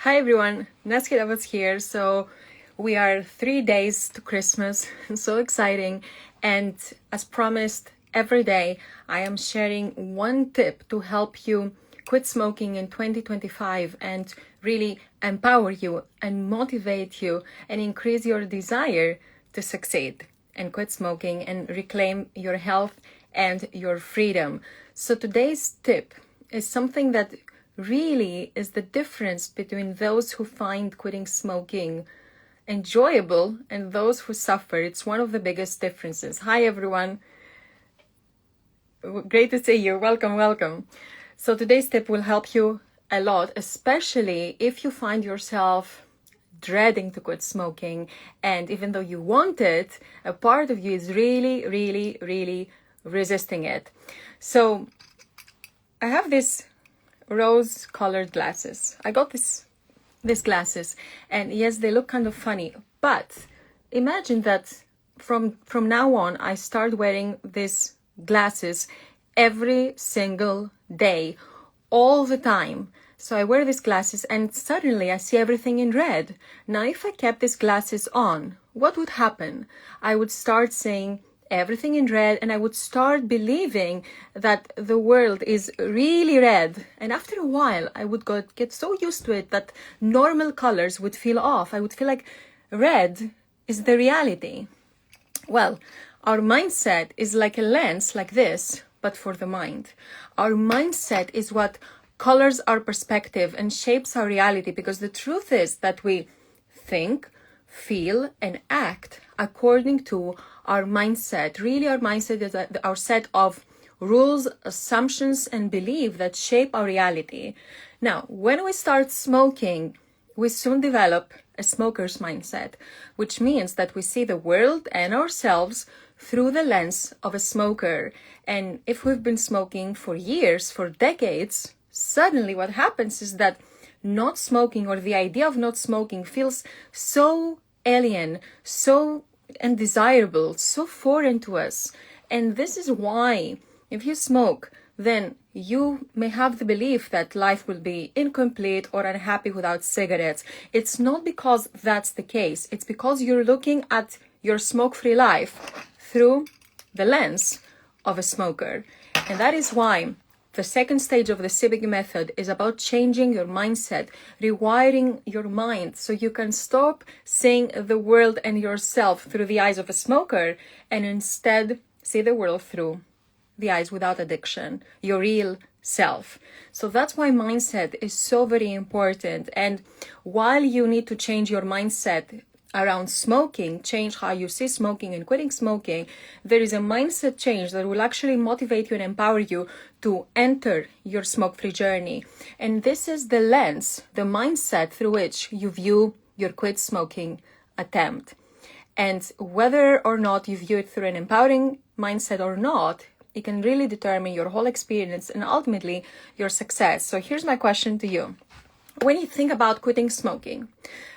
Hi everyone, Nasia Davos here. So we are 3 days to Christmas, so exciting. And as promised, every day I am sharing one tip to help you quit smoking in 2025 and really empower you and motivate you and increase your desire to succeed and quit smoking and reclaim your health and your freedom. So today's tip is something that really is the difference between those who find quitting smoking enjoyable and those who suffer. It's one of the biggest differences. Hi everyone, great to see you. Welcome. So today's tip will help you a lot, especially if you find yourself dreading to quit smoking, and even though you want it, a part of you is really resisting it. So I have this rose-colored glasses. I got these glasses, and yes, they look kind of funny, but imagine that from now on I start wearing these glasses every single day, all the time. So I wear these glasses and suddenly I see everything in red. Now if I kept these glasses on, what would happen? I would start seeing everything in red, and I would start believing that the world is really red. And after a while, I would get so used to it that normal colors would feel off. I would feel like red is the reality. Well, our mindset is like a lens like this, but for the mind. Our mindset is what colors our perspective and shapes our reality, because the truth is that we think, feel, and act according to our mindset. Really, our mindset is our set of rules, assumptions, and beliefs that shape our reality. Now, when we start smoking, we soon develop a smoker's mindset, which means that we see the world and ourselves through the lens of a smoker. And if we've been smoking for years, for decades, suddenly what happens is that not smoking, or the idea of not smoking, feels so alien, so undesirable, so foreign to us. And this is why if you smoke, then you may have the belief that life will be incomplete or unhappy without cigarettes. It's not because that's the case. It's because you're looking at your smoke-free life through the lens of a smoker. And that is why the second stage of the CBQ method is about changing your mindset, rewiring your mind so you can stop seeing the world and yourself through the eyes of a smoker and instead see the world through the eyes without addiction, your real self. So that's why mindset is so very important. And while you need to change your mindset around smoking, change how you see smoking and quitting smoking, there is a mindset change that will actually motivate you and empower you to enter your smoke-free journey. And this is the lens, the mindset through which you view your quit smoking attempt. And whether or not you view it through an empowering mindset or not, it can really determine your whole experience and ultimately your success. So here's my question to you. When you think about quitting smoking,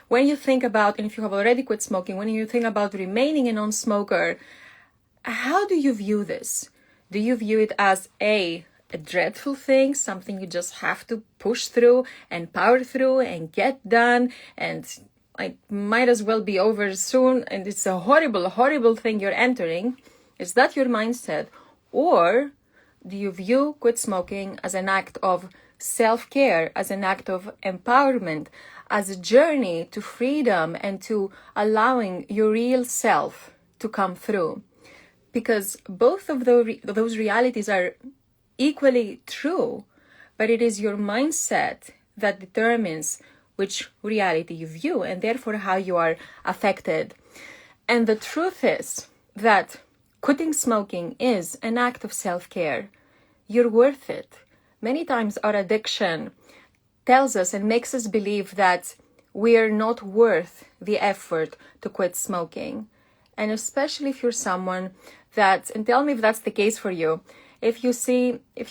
when you think about, and if you have already quit smoking, when you think about remaining a non-smoker, how do you view this? Do you view it as a dreadful thing, something you just have to push through and power through and get done, and I might as well be over soon, and it's a horrible thing you're entering? Is that your mindset? Or do you view quit smoking as an act of self-care, as an act of empowerment, as a journey to freedom and to allowing your real self to come through? Because both of those realities are equally true, but it is your mindset that determines which reality you view and therefore how you are affected. And the truth is that quitting smoking is an act of self-care. You're worth it. Many times our addiction tells us and makes us believe that we are not worth the effort to quit smoking. And especially if you're someone that, and tell me if that's the case for you, if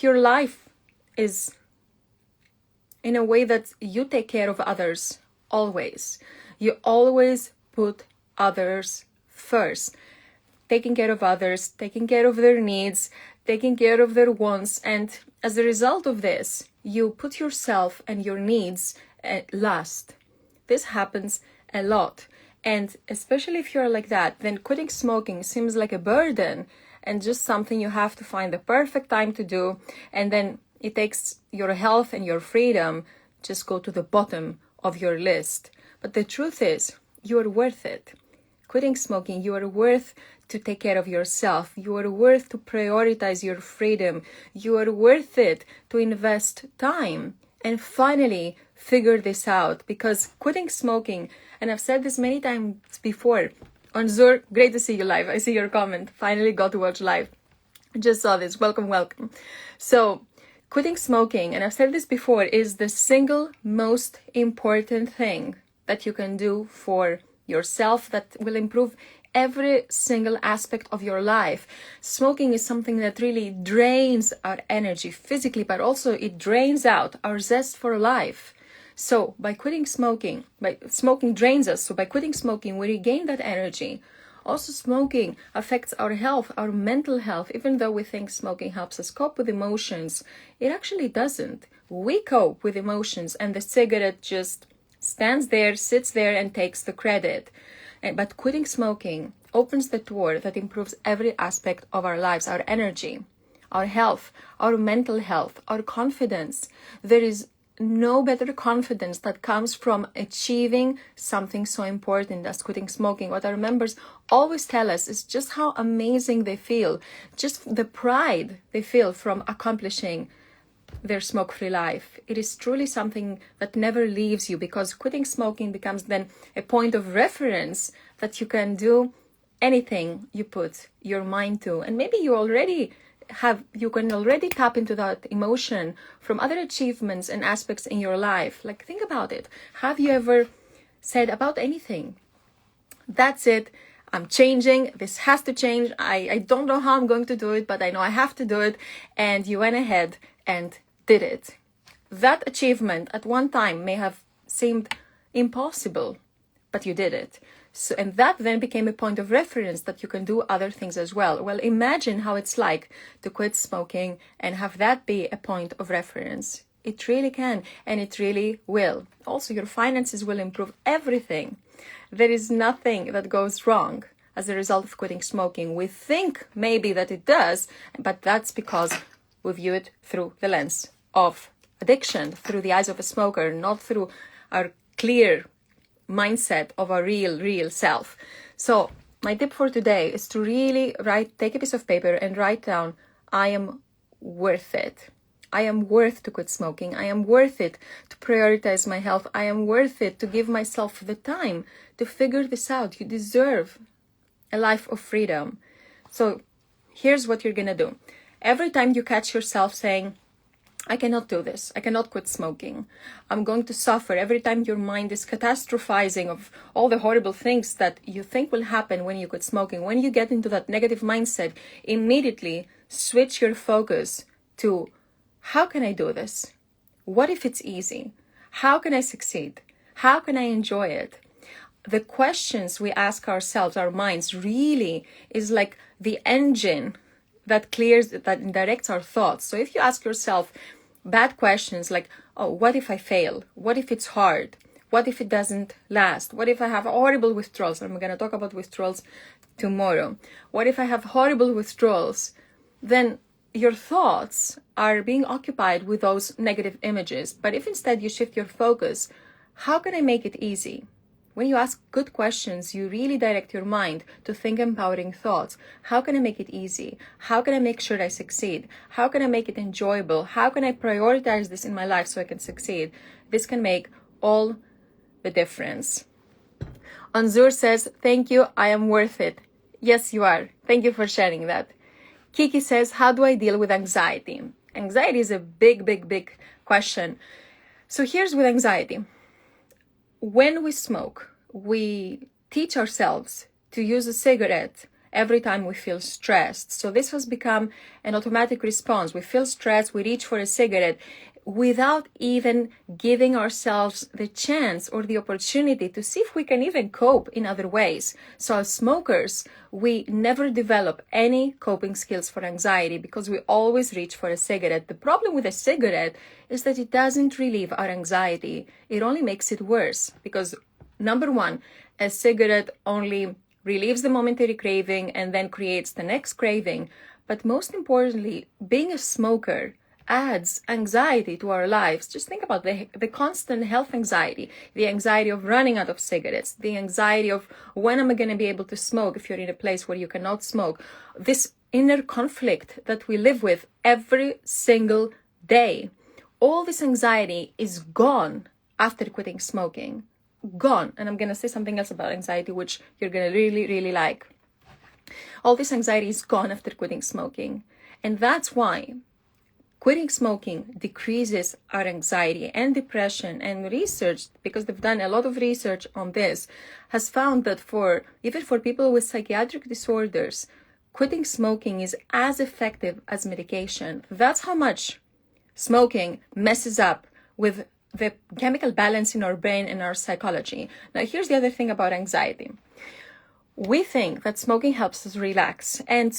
your life is in a way that you take care of others always, you always put others first, taking care of others, taking care of their needs, taking care of their wants, and as a result of this, you put yourself and your needs last. This happens a lot. And especially if you're like that, then quitting smoking seems like a burden and just something you have to find the perfect time to do. And then it takes your health and your freedom just go to the bottom of your list. But the truth is, you are worth it. Quitting smoking, you are worth to take care of yourself. You are worth to prioritize your freedom. You are worth it to invest time and finally figure this out. Because quitting smoking, and I've said this many times before, on Zur, great to see you live. I see your comment. Finally got to watch live. Just saw this. Welcome, welcome. So quitting smoking, and I've said this before, is the single most important thing that you can do for yourself that will improve every single aspect of your life. Smoking is something that really drains our energy physically, but also it drains out our zest for life. So by quitting smoking, smoking drains us. So by quitting smoking, we regain that energy. Also, smoking affects our health, our mental health. Even though we think smoking helps us cope with emotions, it actually doesn't. We cope with emotions, and the cigarette just stands there, sits there, and takes the credit. But quitting smoking opens the door that improves every aspect of our lives, our energy, our health, our mental health, our confidence. There is no better confidence that comes from achieving something so important as quitting smoking. What our members always tell us is just how amazing they feel, just the pride they feel from accomplishing their smoke-free life. It is truly something that never leaves you, because quitting smoking becomes then a point of reference that you can do anything you put your mind to. And maybe you can already tap into that emotion from other achievements and aspects in your life. Like, think about it. Have you ever said about anything, that's it, I'm changing, this has to change, I don't know how I'm going to do it, but I know I have to do it, and you went ahead and did it. That achievement at one time may have seemed impossible, but you did it. So, and that then became a point of reference that you can do other things as well. Well, imagine how it's like to quit smoking and have that be a point of reference. It really can, and it really will. Also, your finances will improve, everything. There is nothing that goes wrong as a result of quitting smoking. We think maybe that it does, but that's because we view it through the lens of addiction, through the eyes of a smoker, not through our clear mindset of our real self. So my tip for today is to really take a piece of paper and write down, I am worth it. I am worth to quit smoking. I am worth it to prioritize my health. I am worth it to give myself the time to figure this out. You deserve a life of freedom. So here's what you're gonna do. Every time you catch yourself saying, I cannot do this, I cannot quit smoking, I'm going to suffer, every time your mind is catastrophizing of all the horrible things that you think will happen when you quit smoking, when you get into that negative mindset, immediately switch your focus to, how can I do this? What if it's easy? How can I succeed? How can I enjoy it? The questions we ask ourselves, our minds, really is like the engine that directs our thoughts. So if you ask yourself bad questions like, oh, what if I fail? What if it's hard? What if it doesn't last? What if I have horrible withdrawals? I'm going to talk about withdrawals tomorrow. What if I have horrible withdrawals? Then your thoughts are being occupied with those negative images. But if instead you shift your focus, how can I make it easy? When you ask good questions, you really direct your mind to think empowering thoughts. How can I make it easy? How can I make sure I succeed? How can I make it enjoyable? How can I prioritize this in my life so I can succeed? This can make all the difference. Anzur says, thank you, I am worth it. Yes, you are. Thank you for sharing that. Kiki says, how do I deal with anxiety? Anxiety is a big question. So here's with anxiety. When we smoke, we teach ourselves to use a cigarette every time we feel stressed. So this has become an automatic response. We feel stressed, we reach for a cigarette. without even giving ourselves the chance or the opportunity to see if we can even cope in other ways. So as smokers, we never develop any coping skills for anxiety because we always reach for a cigarette. The problem with a cigarette is that it doesn't relieve our anxiety. It only makes it worse because, number one, a cigarette only relieves the momentary craving and then creates the next craving. But most importantly, being a smoker adds anxiety to our lives. Just think about the constant health anxiety, the anxiety of running out of cigarettes, the anxiety of when am I going to be able to smoke if you're in a place where you cannot smoke. This inner conflict that we live with every single day. All this anxiety is gone after quitting smoking. Gone. And I'm going to say something else about anxiety, which you're going to really, really like. All this anxiety is gone after quitting smoking. And that's why quitting smoking decreases our anxiety and depression. And research, because they've done a lot of research on this, has found that even for people with psychiatric disorders, quitting smoking is as effective as medication. That's how much smoking messes up with the chemical balance in our brain and our psychology. Now, here's the other thing about anxiety. We think that smoking helps us relax, and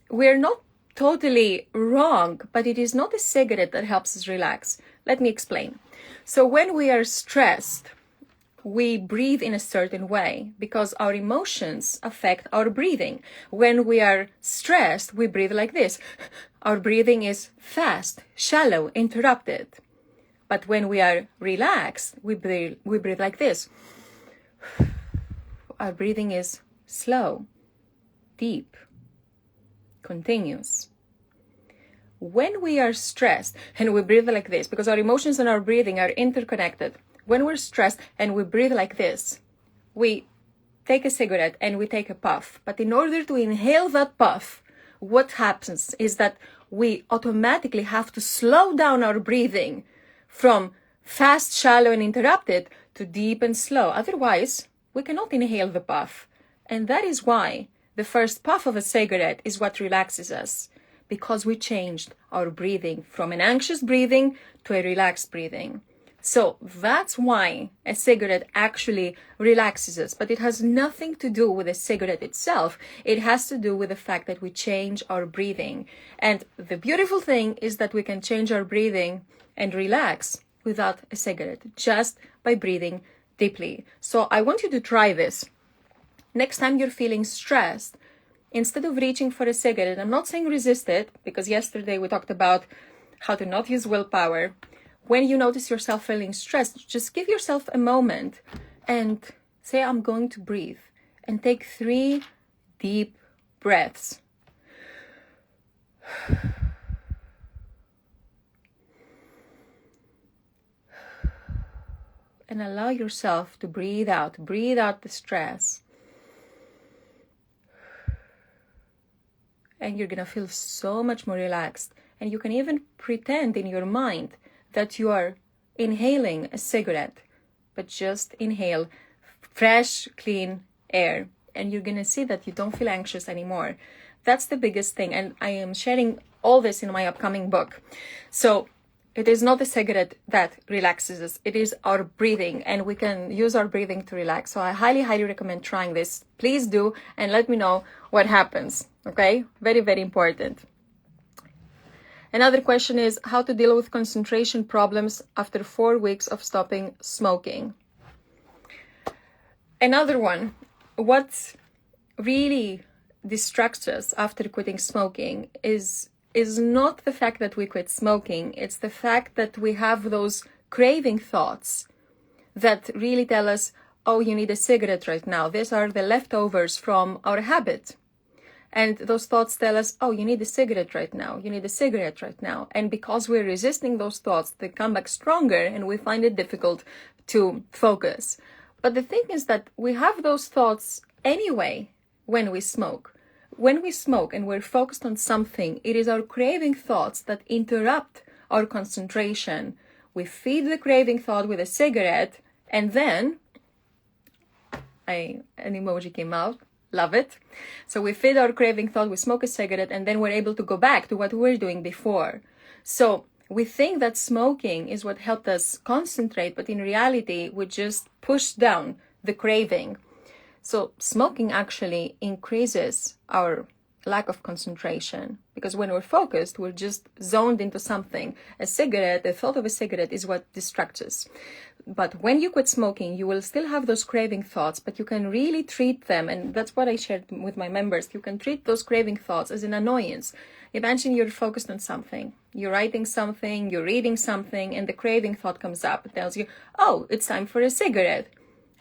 we're not totally wrong, but it is not a cigarette that helps us relax. Let me explain. So when we are stressed, we breathe in a certain way because our emotions affect our breathing. When we are stressed, we breathe like this. Our breathing is fast, shallow, interrupted. But when we are relaxed, we breathe like this. Our breathing is slow, deep, continuous. When we are stressed and we breathe like this, because our emotions and our breathing are interconnected, when we're stressed and we breathe like this, we take a cigarette and we take a puff. But in order to inhale that puff, what happens is that we automatically have to slow down our breathing from fast, shallow, and interrupted to deep and slow. Otherwise, we cannot inhale the puff. And that is why the first puff of a cigarette is what relaxes us, because we changed our breathing from an anxious breathing to a relaxed breathing. So that's why a cigarette actually relaxes us. But it has nothing to do with the cigarette itself. It has to do with the fact that we change our breathing. And the beautiful thing is that we can change our breathing and relax without a cigarette, just by breathing deeply. So I want you to try this. Next time you're feeling stressed, instead of reaching for a cigarette, I'm not saying resist it, because yesterday we talked about how to not use willpower. When you notice yourself feeling stressed, just give yourself a moment and say, I'm going to breathe, and take 3 deep breaths. And allow yourself to breathe out the stress. And you're going to feel so much more relaxed. And you can even pretend in your mind that you are inhaling a cigarette, but just inhale fresh, clean air. And you're going to see that you don't feel anxious anymore. That's the biggest thing. And I am sharing all this in my upcoming book. So it is not the cigarette that relaxes us. It is our breathing, and we can use our breathing to relax. So I highly, highly recommend trying this. Please do, and let me know what happens. Okay? Very, very important. Another question is how to deal with concentration problems after 4 weeks of stopping smoking. Another one, what really distracts us after quitting smoking is not the fact that we quit smoking. It's the fact that we have those craving thoughts that really tell us, oh, you need a cigarette right now. These are the leftovers from our habit. And those thoughts tell us, oh, you need a cigarette right now. You need a cigarette right now. And because we're resisting those thoughts, they come back stronger and we find it difficult to focus. But the thing is that we have those thoughts anyway when we smoke. When we smoke and we're focused on something, it is our craving thoughts that interrupt our concentration. We feed the craving thought with a cigarette, and then an emoji came out. Love it. So we feed our craving thought, we smoke a cigarette, and then we're able to go back to what we were doing before. So we think that smoking is what helped us concentrate, but in reality, we just push down the craving. So smoking actually increases our lack of concentration, because when we're focused, we're just zoned into something. A cigarette, the thought of a cigarette is what distracts us. But when you quit smoking, you will still have those craving thoughts, but you can really treat them. And that's what I shared with my members. You can treat those craving thoughts as an annoyance. Imagine you're focused on something. You're writing something, you're reading something, and the craving thought comes up. It tells you, oh, it's time for a cigarette.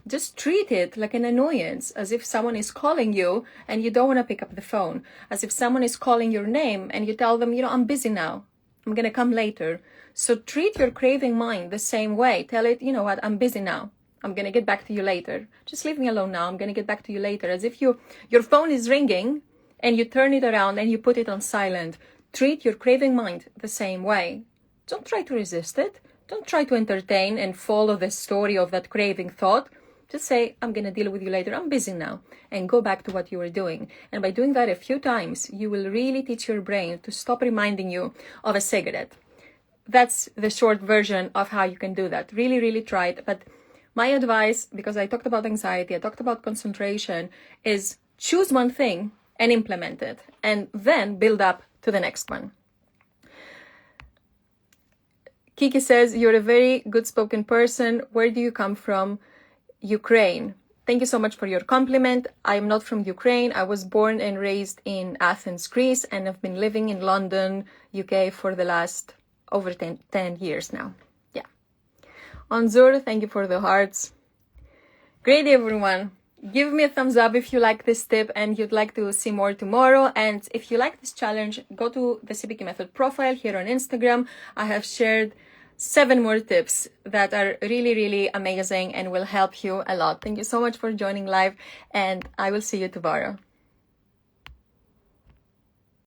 Just treat it like an annoyance, as if someone is calling you and you don't want to pick up the phone. As if someone is calling your name and you tell them, I'm busy now. I'm going to come later. So treat your craving mind the same way. Tell it, you know what, I'm busy now. I'm going to get back to you later. Just leave me alone now. I'm going to get back to you later. As if your phone is ringing and you turn it around and you put it on silent. Treat your craving mind the same way. Don't try to resist it. Don't try to entertain and follow the story of that craving thought. Just say, I'm going to deal with you later. I'm busy now. And go back to what you were doing. And by doing that a few times, you will really teach your brain to stop reminding you of a cigarette. That's the short version of how you can do that. Really, really try it. But my advice, because I talked about anxiety, I talked about concentration, is choose one thing and implement it. And then build up to the next one. Kiki says, you're a very good spoken person. Where do you come from? Ukraine. Thank you so much for your compliment. I'm not from Ukraine. I was born and raised in Athens, Greece, and I've been living in London, UK for the last over 10 years now. Yeah. Anzur, thank you for the hearts. Great day, everyone. Give me a thumbs up if you like this tip and you'd like to see more tomorrow. And if you like this challenge, go to the CBQ Method profile here on Instagram. I have shared 7 more tips that are really, really amazing and will help you a lot. Thank you so much for joining live, and I will see you tomorrow.